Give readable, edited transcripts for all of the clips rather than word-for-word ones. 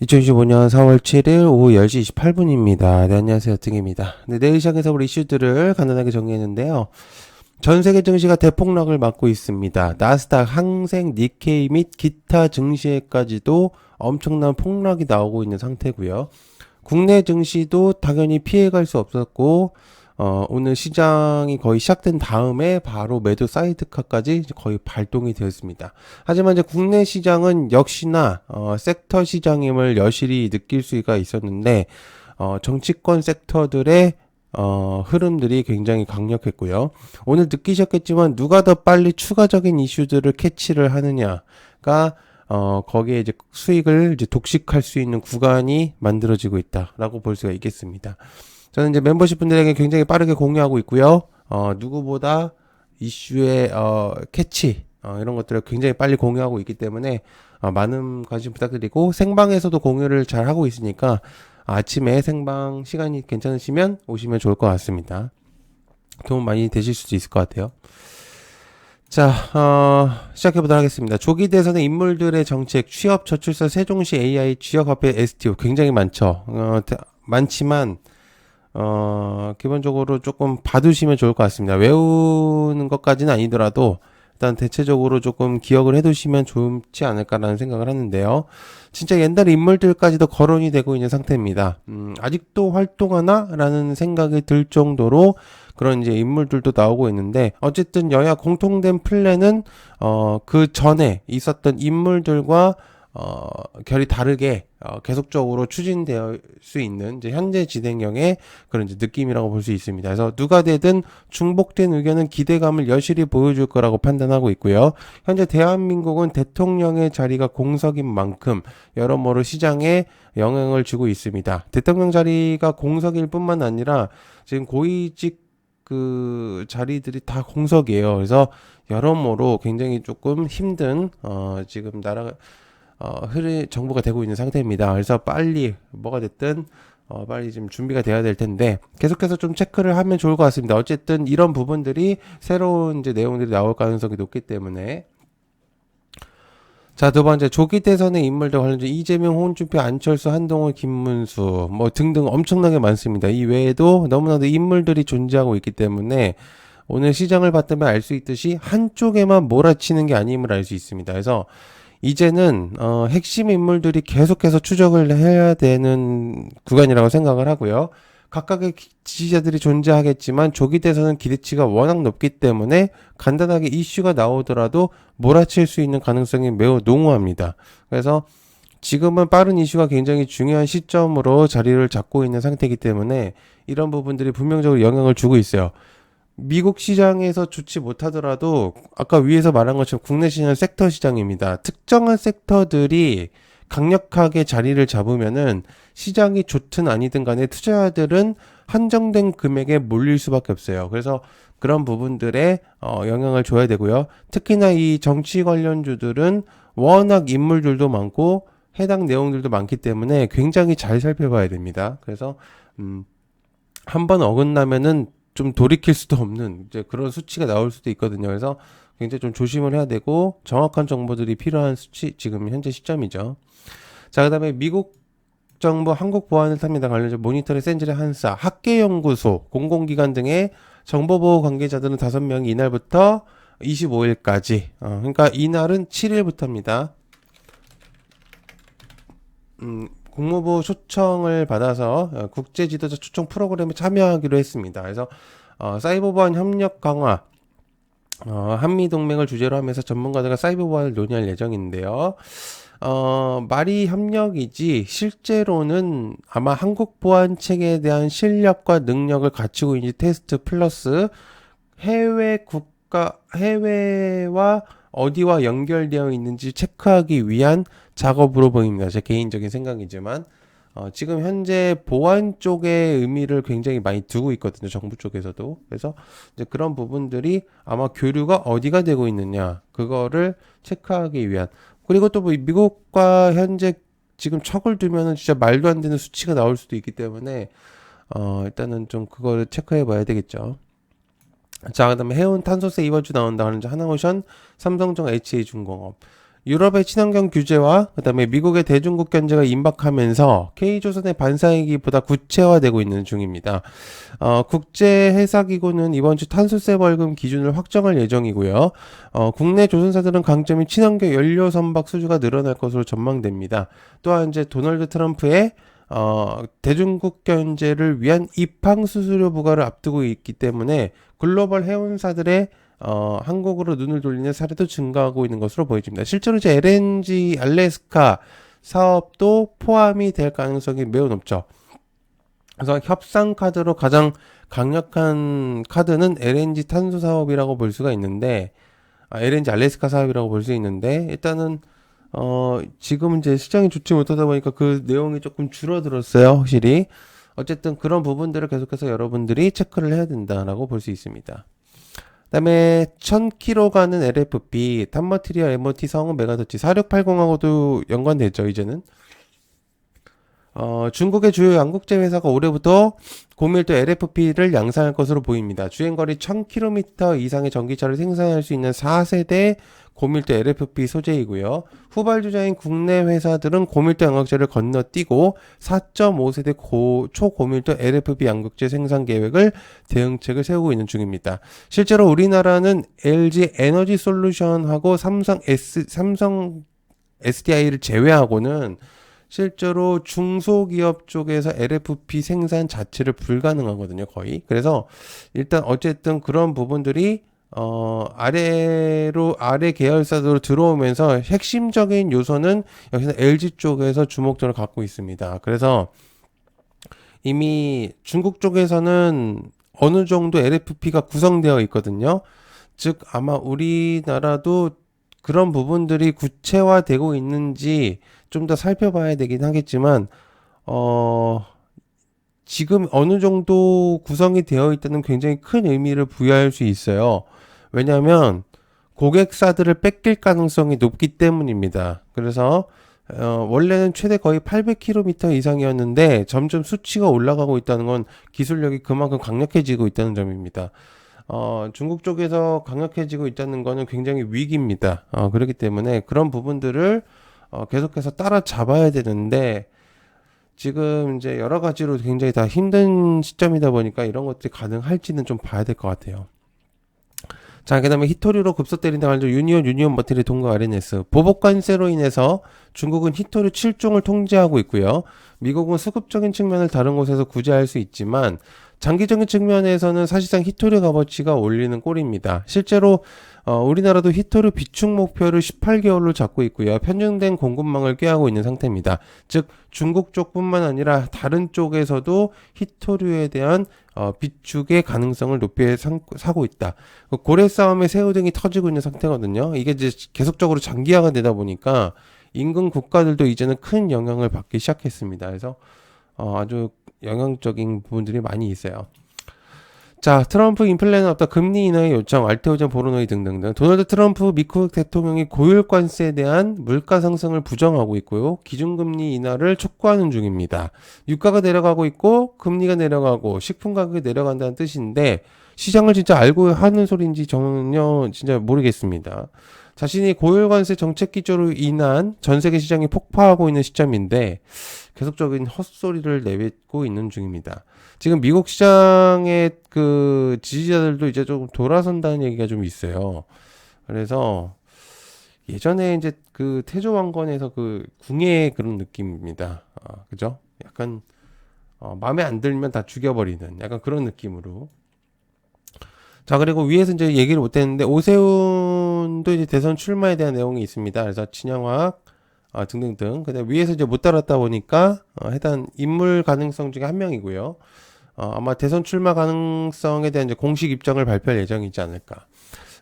2025년 4월 7일 오후 10시 28분입니다. 네, 안녕하세요. 등입니다. 네, 내일 시작해서 우리 이슈들을 간단하게 정리했는데요. 전 세계 증시가 대폭락을 맞고 있습니다. 나스닥, 항생, 니케이 및 기타 증시에까지도 엄청난 폭락이 나오고 있는 상태고요. 국내 증시도 당연히 피해갈 수 없었고 오늘 시장이 거의 시작된 다음에 바로 매도 사이드카까지 거의 발동이 되었습니다. 하지만 이제 국내 시장은 역시나 섹터 시장임을 여실히 느낄 수가 있었는데 정치권 섹터들의 흐름들이 굉장히 강력했고요. 오늘 느끼셨겠지만 누가 더 빨리 추가적인 이슈들을 캐치를 하느냐가 거기에 이제 수익을 이제 독식할 수 있는 구간이 만들어지고 있다라고 볼 수가 있겠습니다. 저는 이제 멤버십 분들에게 굉장히 빠르게 공유하고 있고요. 누구보다 이슈의 캐치 이런 것들을 굉장히 빨리 공유하고 있기 때문에 많은 관심 부탁드리고 생방에서도 공유를 잘 하고 있으니까 아침에 생방 시간이 괜찮으시면 오시면 좋을 것 같습니다. 도움 많이 되실 수도 있을 것 같아요. 자, 시작해보도록 하겠습니다. 조기 대선의 인물들의 정책, 취업, 저출산, 세종시 AI, 지역화폐, STO 굉장히 많죠. 많지만 기본적으로 조금 봐두시면 좋을 것 같습니다. 외우는 것까지는 아니더라도 일단 대체적으로 조금 기억을 해두시면 좋지 않을까라는 생각을 하는데요. 진짜 옛날 인물들까지도 거론이 되고 있는 상태입니다. 아직도 활동하나? 라는 생각이 들 정도로 그런 이제 인물들도 나오고 있는데, 어쨌든 여야 공통된 플랜은, 그 전에 있었던 인물들과 결이 다르게 계속적으로 추진될 수 있는 이제 현재 진행형의 그런 이제 느낌이라고 볼 수 있습니다. 그래서 누가 되든 중복된 의견은 기대감을 여실히 보여줄 거라고 판단하고 있고요. 현재 대한민국은 대통령의 자리가 공석인 만큼 여러모로 시장에 영향을 주고 있습니다. 대통령 자리가 공석일 뿐만 아니라 지금 고위직 그 자리들이 다 공석이에요. 그래서 여러모로 굉장히 조금 힘든 지금 나라 정보가 되고 있는 상태입니다. 그래서 빨리 뭐가 됐든 빨리 좀 준비가 돼야 될 텐데 계속해서 좀 체크를 하면 좋을 것 같습니다. 어쨌든 이런 부분들이 새로운 이제 내용들이 나올 가능성이 높기 때문에. 자, 두 번째, 조기 대선의 인물들 관련해서 이재명, 홍준표, 안철수, 한동훈, 김문수 뭐 등등 엄청나게 많습니다. 이 외에도 너무나도 인물들이 존재하고 있기 때문에 오늘 시장을 봤다면 알 수 있듯이 한쪽에만 몰아치는 게 아님을 알 수 있습니다. 그래서 이제는 핵심 인물들이 계속해서 추적을 해야 되는 구간이라고 생각을 하고요. 각각의 지지자들이 존재하겠지만 조기 대선은 기대치가 워낙 높기 때문에 간단하게 이슈가 나오더라도 몰아칠 수 있는 가능성이 매우 농후합니다. 그래서 지금은 빠른 이슈가 굉장히 중요한 시점으로 자리를 잡고 있는 상태이기 때문에 이런 부분들이 분명적으로 영향을 주고 있어요. 미국 시장에서 좋지 못하더라도 아까 위에서 말한 것처럼 국내 시장은 섹터 시장입니다. 특정한 섹터들이 강력하게 자리를 잡으면은 시장이 좋든 아니든 간에 투자자들은 한정된 금액에 몰릴 수밖에 없어요. 그래서 그런 부분들에 영향을 줘야 되고요. 특히나 이 정치 관련주들은 워낙 인물들도 많고 해당 내용들도 많기 때문에 굉장히 잘 살펴봐야 됩니다. 그래서 한번 어긋나면은 좀 돌이킬 수도 없는 이제 그런 수치가 나올 수도 있거든요. 그래서 굉장히 좀 조심을 해야 되고 정확한 정보들이 필요한 수치 지금 현재 시점이죠. 자, 그다음에 미국 정부 한국보안을 탑니다 관련해서 모니터링 센즈리 한사 학계연구소 공공기관 등의 정보보호 관계자들은 5명이 이날부터 25일까지 그러니까 이날은 7일부터입니다. 국무부 초청을 받아서 국제 지도자 초청 프로그램에 참여하기로 했습니다. 그래서 사이버 보안 협력 강화 한미 동맹을 주제로 하면서 전문가들과 사이버 보안을 논의할 예정인데요. 말이 협력이지 실제로는 아마 한국 보안 체계에 대한 실력과 능력을 갖추고 있는 테스트 플러스 해외와 어디와 연결되어 있는지 체크하기 위한 작업으로 보입니다. 제 개인적인 생각이지만 지금 현재 보안 쪽의 의미를 굉장히 많이 두고 있거든요. 정부 쪽에서도. 그래서 이제 그런 부분들이 아마 교류가 어디가 되고 있느냐 그거를 체크하기 위한. 그리고 또 뭐 미국과 현재 지금 척을 두면은 진짜 말도 안 되는 수치가 나올 수도 있기 때문에 일단은 좀 그거를 체크해 봐야 되겠죠. 자, 그다음에 해운 탄소세 이번 주 나온다 하는 하나오션, 삼성정, HA중공업. 유럽의 친환경 규제와 그다음에 미국의 대중국 견제가 임박하면서 K조선의 반사이기보다 구체화되고 있는 중입니다. 국제해사기구는 이번 주 탄소세 벌금 기준을 확정할 예정이고요. 국내 조선사들은 강점인 친환경 연료 선박 수주가 늘어날 것으로 전망됩니다. 또한 이제 도널드 트럼프의 대중국 견제를 위한 입항 수수료 부과를 앞두고 있기 때문에 글로벌 해운사들의 한국으로 눈을 돌리는 사례도 증가하고 있는 것으로 보여집니다. 실제로 이제 LNG 알래스카 사업도 포함이 될 가능성이 매우 높죠. 그래서 협상 카드로 가장 강력한 카드는 LNG 탄소 사업이라고 볼 수가 있는데, LNG 알래스카 사업이라고 볼 수 있는데, 일단은 지금 이제 시장이 좋지 못하다 보니까 그 내용이 조금 줄어들었어요, 확실히. 어쨌든 그런 부분들을 계속해서 여러분들이 체크를 해야 된다라고 볼 수 있습니다. 그다음에 1000km 가는 LFP, 탄마티리아 MOT 성은 메가더치 4680하고도 연관되죠, 이제는. 중국의 주요 양국제 회사가 올해부터 고밀도 LFP를 양산할 것으로 보입니다. 주행거리 1000km 이상의 전기차를 생산할 수 있는 4세대 고밀도 LFP 소재이고요. 후발주자인 국내 회사들은 고밀도 양극재를 건너뛰고 4.5세대 초고밀도 LFP 양극재 생산 계획을 대응책을 세우고 있는 중입니다. 실제로 우리나라는 LG 에너지 솔루션하고 삼성 SDI를 제외하고는 실제로 중소기업 쪽에서 LFP 생산 자체를 불가능하거든요, 거의. 그래서 일단 어쨌든 그런 부분들이 아래 계열사로 들어오면서 핵심적인 요소는 여기서 LG 쪽에서 주목점을 갖고 있습니다. 그래서 이미 중국 쪽에서는 어느 정도 LFP가 구성되어 있거든요. 즉 아마 우리나라도 그런 부분들이 구체화되고 있는지 좀 더 살펴봐야 되긴 하겠지만, 지금 어느 정도 구성이 되어 있다는 굉장히 큰 의미를 부여할 수 있어요. 왜냐하면 고객사들을 뺏길 가능성이 높기 때문입니다. 그래서 원래는 최대 거의 800km 이상이었는데 점점 수치가 올라가고 있다는 건 기술력이 그만큼 강력해지고 있다는 점입니다. 중국 쪽에서 강력해지고 있다는 거는 굉장히 위기입니다. 그렇기 때문에 그런 부분들을 계속해서 따라잡아야 되는데 지금 이제 여러 가지로 굉장히 다 힘든 시점이다 보니까 이런 것들이 가능할지는 좀 봐야 될 것 같아요. 자, 그 다음에 히토류로 급소 때린다 말죠. 유니온 머티리얼 통과 RNS. 보복 관세로 인해서 중국은 히토류 7종을 통제하고 있고요. 미국은 수급적인 측면을 다른 곳에서 구제할 수 있지만 장기적인 측면에서는 사실상 히토류 값어치가 올리는 꼴입니다. 실제로 우리나라도 히토류 비축 목표를 18개월로 잡고 있고요. 편중된 공급망을 꾀하고 있는 상태입니다. 즉 중국 쪽뿐만 아니라 다른 쪽에서도 히토류에 대한 비축의 가능성을 높이 사고 있다. 고래 싸움에 새우등이 터지고 있는 상태거든요. 이게 이제 계속적으로 장기화가 되다 보니까 인근 국가들도 이제는 큰 영향을 받기 시작했습니다. 그래서 아주 영향적인 부분들이 많이 있어요. 자, 트럼프 인플레는 없다. 금리 인하의 요청, 알테오젠 보르노이 등등등. 도널드 트럼프 미국 대통령이 고율관세에 대한 물가 상승을 부정하고 있고요. 기준금리 인하를 촉구하는 중입니다. 유가가 내려가고 있고 금리가 내려가고 식품 가격이 내려간다는 뜻인데 시장을 진짜 알고 하는 소리인지 전혀 진짜 모르겠습니다. 자신이 고율관세 정책 기조로 인한 전 세계 시장이 폭파하고 있는 시점인데 계속적인 헛소리를 내뱉고 있는 중입니다. 지금 미국 시장의 그 지지자들도 이제 조금 돌아선다는 얘기가 좀 있어요. 그래서 예전에 이제 그 태조 왕건에서 그 궁예 그런 느낌입니다. 그죠? 약간 마음에 안 들면 다 죽여버리는 약간 그런 느낌으로. 자, 그리고 위에서 이제 얘기를 못 했는데 오세훈도 이제 대선 출마에 대한 내용이 있습니다. 그래서 친영학 등등등. 근데 위에서 이제 못 따랐다 보니까 해당 인물 가능성 중에 한 명이고요. 아마 대선 출마 가능성에 대한 이제 공식 입장을 발표할 예정이지 않을까.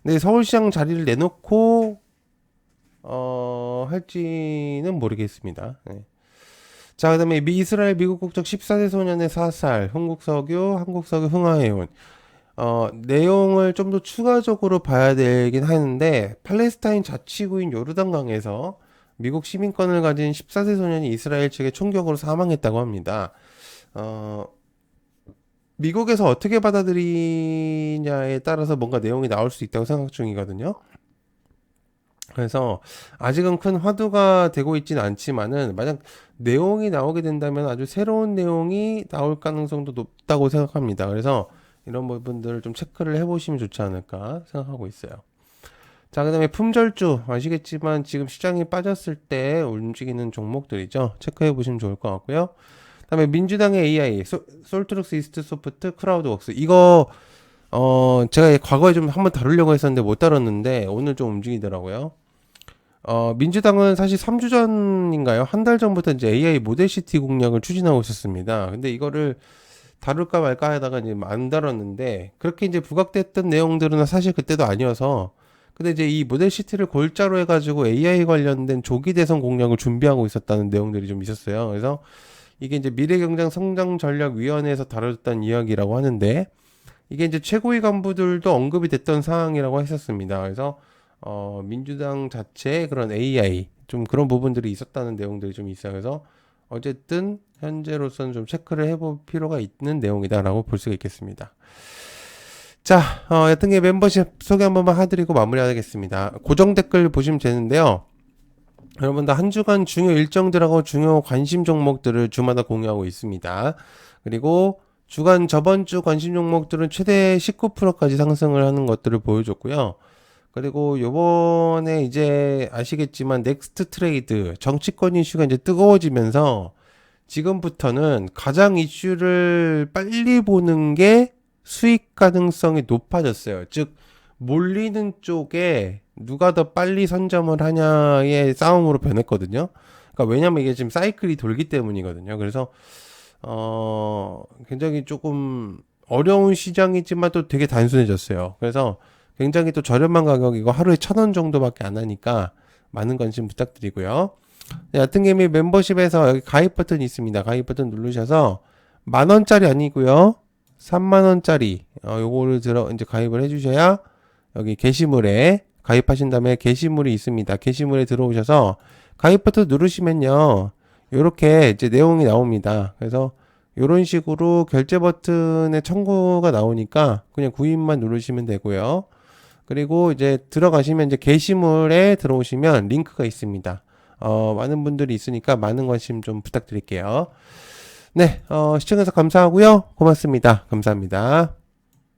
근데 서울시장 자리를 내놓고 할지는 모르겠습니다. 네. 자, 그다음에 이스라엘 미국 국적 14세 소년의 사살, 한국석유 흥하해온. 내용을 좀 더 추가적으로 봐야 되긴 하는데 팔레스타인 자치구인 요르단강에서 미국 시민권을 가진 14세 소년이 이스라엘 측의 총격으로 사망했다고 합니다. 미국에서 어떻게 받아들이냐에 따라서 뭔가 내용이 나올 수 있다고 생각 중이거든요. 그래서 아직은 큰 화두가 되고 있지는 않지만은 만약 내용이 나오게 된다면 아주 새로운 내용이 나올 가능성도 높다고 생각합니다. 그래서 이런 부분들을 좀 체크를 해보시면 좋지 않을까 생각하고 있어요. 자, 그다음에 품절주 아시겠지만 지금 시장이 빠졌을 때 움직이는 종목들이죠. 체크해 보시면 좋을 것 같고요. 그다음에 민주당의 AI, 솔트룩스 이스트 소프트, 크라우드웍스 이거 제가 과거에 좀 한번 다루려고 했었는데 못 다뤘는데 오늘 좀 움직이더라고요. 민주당은 사실 3주 전인가요? 한 달 전부터 이제 AI 모델시티 공략을 추진하고 있었습니다. 근데 이거를 다룰까 말까 하다가 이제 안 다뤘는데 그렇게 이제 부각됐던 내용들은 사실 그때도 아니어서 근데 이제 이 모델시티를 골자로 해가지고 AI 관련된 조기 대선 공략을 준비하고 있었다는 내용들이 좀 있었어요. 그래서 이게 이제 미래경제 성장전략위원회에서 다뤄졌던 이야기라고 하는데 이게 이제 최고위 간부들도 언급이 됐던 사항이라고 했었습니다. 그래서 민주당 자체의 그런 AI 좀 그런 부분들이 있었다는 내용들이 좀 있어요. 그래서 어쨌든 현재로서는 좀 체크를 해볼 필요가 있는 내용이다라고 볼 수가 있겠습니다. 자, 여튼 게 멤버십 소개 한 번만 해드리고 마무리하겠습니다. 고정 댓글 보시면 되는데요. 여러분들 한 주간 중요 일정들하고 중요 관심 종목들을 주마다 공유하고 있습니다. 그리고 주간 저번 주 관심 종목들은 최대 19%까지 상승을 하는 것들을 보여줬고요. 그리고 요번에 이제 아시겠지만 넥스트 트레이드 정치권 이슈가 이제 뜨거워지면서 지금부터는 가장 이슈를 빨리 보는 게 수익 가능성이 높아졌어요. 즉 몰리는 쪽에 누가 더 빨리 선점을 하냐의 싸움으로 변했거든요. 그러니까 왜냐면 이게 지금 사이클이 돌기 때문이거든요. 그래서 굉장히 조금 어려운 시장이지만 또 되게 단순해졌어요. 그래서 굉장히 또 저렴한 가격이고 하루에 1,000원 정도밖에 안 하니까 많은 관심 부탁드리고요. 야트개미 멤버십에서 여기 가입 버튼이 있습니다. 가입 버튼 누르셔서 10,000원짜리 아니고요. 30,000원짜리 요거를 이제 가입을 해주셔야 여기 게시물에 가입하신 다음에 게시물이 있습니다. 게시물에 들어오셔서 가입 버튼 누르시면요. 요렇게 이제 내용이 나옵니다. 그래서 요런 식으로 결제 버튼에 청구가 나오니까 그냥 구입만 누르시면 되고요. 그리고 이제 들어가시면 이제 게시물에 들어오시면 링크가 있습니다. 많은 분들이 있으니까 많은 관심 좀 부탁드릴게요. 네, 시청해서 감사하고요. 고맙습니다. 감사합니다.